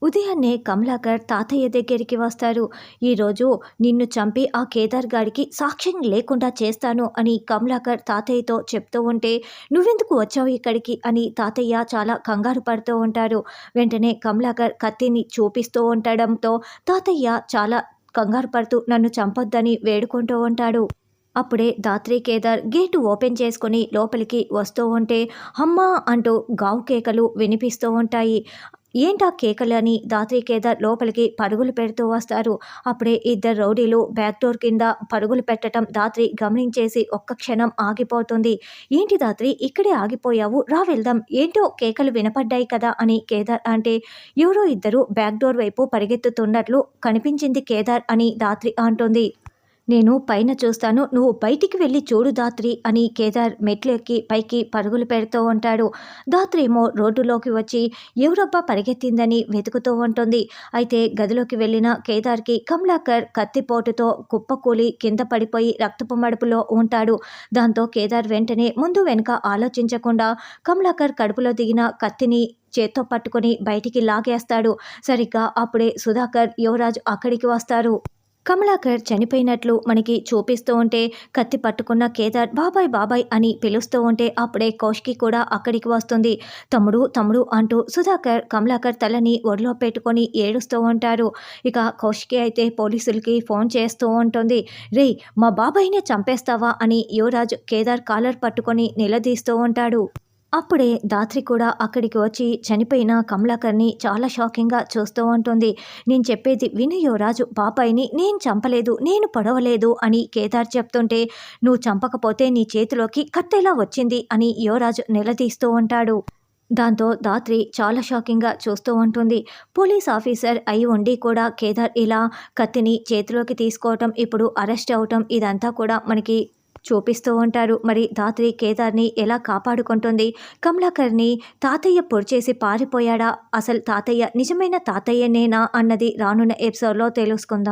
ఉదయాన్నే కమలాకర్ తాతయ్య దగ్గరికి వస్తారు. ఈరోజు నిన్ను చంపి ఆ కేదార్ గాడికి సాక్ష్యం లేకుండా చేస్తాను అని కమలాకర్ తాతయ్యతో చెప్తూ ఉంటే, నువ్వెందుకు వచ్చావు ఇక్కడికి అని తాతయ్య చాలా కంగారు పడుతూ ఉంటారు. వెంటనే కమలాకర్ కత్తిని చూపిస్తూ ఉండడంతో తాతయ్య చాలా కంగారు పడుతూ నన్ను చంపొద్దని వేడుకుంటూ ఉంటాడు. అప్పుడే ధాత్రి కేదార్ గేటు ఓపెన్ చేసుకుని లోపలికి వస్తూ ఉంటే, అమ్మా అంటూ గావు కేకలు వినిపిస్తూ ఉంటాయి. ఏంటా కేకలని ధాత్రి కేదార్ లోపలికి పరుగులు పెడుతూ వస్తారు. అప్పుడే ఇద్దరు రౌడీలు బ్యాక్ డోర్ కింద పరుగులు పెట్టడం ధాత్రి గమనించేసి ఒక్క క్షణం ఆగిపోతుంది. ఏంటి ధాత్రి ఇక్కడే ఆగిపోయావు, రా వెళ్దాం, ఏంటో కేకలు వినపడ్డాయి కదా అని కేదార్ అంటే, ఎవరో ఇద్దరు బ్యాక్ డోర్ వైపు పరిగెత్తుతున్నట్లు కనిపించింది కేదార్ అని ధాత్రి అంటుంది. నేను పైన చూస్తాను, నువ్వు బయటికి వెళ్ళి చూడు ధాత్రి అని కేదార్ మెట్లెక్కి పైకి పరుగులు పెడుతూ ఉంటాడు. ధాత్రి ఏమో రోడ్డులోకి వచ్చి ఎవరబ్బా పరిగెత్తిందని వెతుకుతూ ఉంటుంది. అయితే గదిలోకి వెళ్ళిన కేదార్కి కమలాకర్ కత్తిపోటుతో కుప్పకూలి కింద పడిపోయి రక్తపు మడుపులో ఉంటాడు. దాంతో కేదార్ వెంటనే ముందు వెనుక ఆలోచించకుండా కమలాకర్ కడుపులో దిగిన కత్తిని చేత్తో పట్టుకొని బయటికి లాగేస్తాడు. సరిగ్గా అప్పుడే సుధాకర్, యువరాజ్ అక్కడికి వస్తారు. కమలాకర్ చనిపోయినట్లు మనకి చూపిస్తూ ఉంటే కత్తి పట్టుకున్న కేదార్ బాబాయ్ బాబాయ్ అని పిలుస్తూ ఉంటే అప్పుడే కౌశికి కూడా అక్కడికి వస్తుంది. తమ్ముడు తమ్ముడు అంటూ సుధాకర్ కమలాకర్ తలని ఒడిలో పెట్టుకొని ఏడుస్తూ ఉంటారు. ఇక కౌశికి అయితే పోలీసులకి ఫోన్ చేస్తూ ఉంటుంది. రే, మా బాబాయ్నే చంపేస్తావా అని యువరాజ్ కేదార్ కాలర్ పట్టుకొని నిలదీస్తూ ఉంటాడు. అప్పుడే ధాత్రి కూడా అక్కడికి వచ్చి చనిపోయిన కమలాకర్ని చాలా షాకింగ్గా చూస్తూ ఉంటుంది. నేను చెప్పేది విను యువరాజు, బాబాయిని నేను చంపలేదు, నేను పొడవలేదు అని కేదార్ చెప్తుంటే, నువ్వు చంపకపోతే నీ చేతిలోకి కత్తెలా వచ్చింది అని యువరాజు నిలదీస్తూ ఉంటాడు. దాంతో ధాత్రి చాలా షాకింగ్గా చూస్తూ ఉంటుంది. పోలీస్ ఆఫీసర్ అయి ఉండి కూడా కేదార్ ఇలా కత్తిని చేతిలోకి తీసుకోవటం, ఇప్పుడు అరెస్ట్ అవటం ఇదంతా కూడా మనకి చూపిస్తూ ఉంటారు. మరి ధాత్రి కేదార్ని ఎలా కాపాడుకుంటుంది? కమలాకర్ని తాతయ్య పొడిచేసి పారిపోయాడా? అసలు తాతయ్య నిజమైన తాతయ్యనేనా అన్నది రానున్న ఎపిసోడ్లో తెలుసుకుందాం.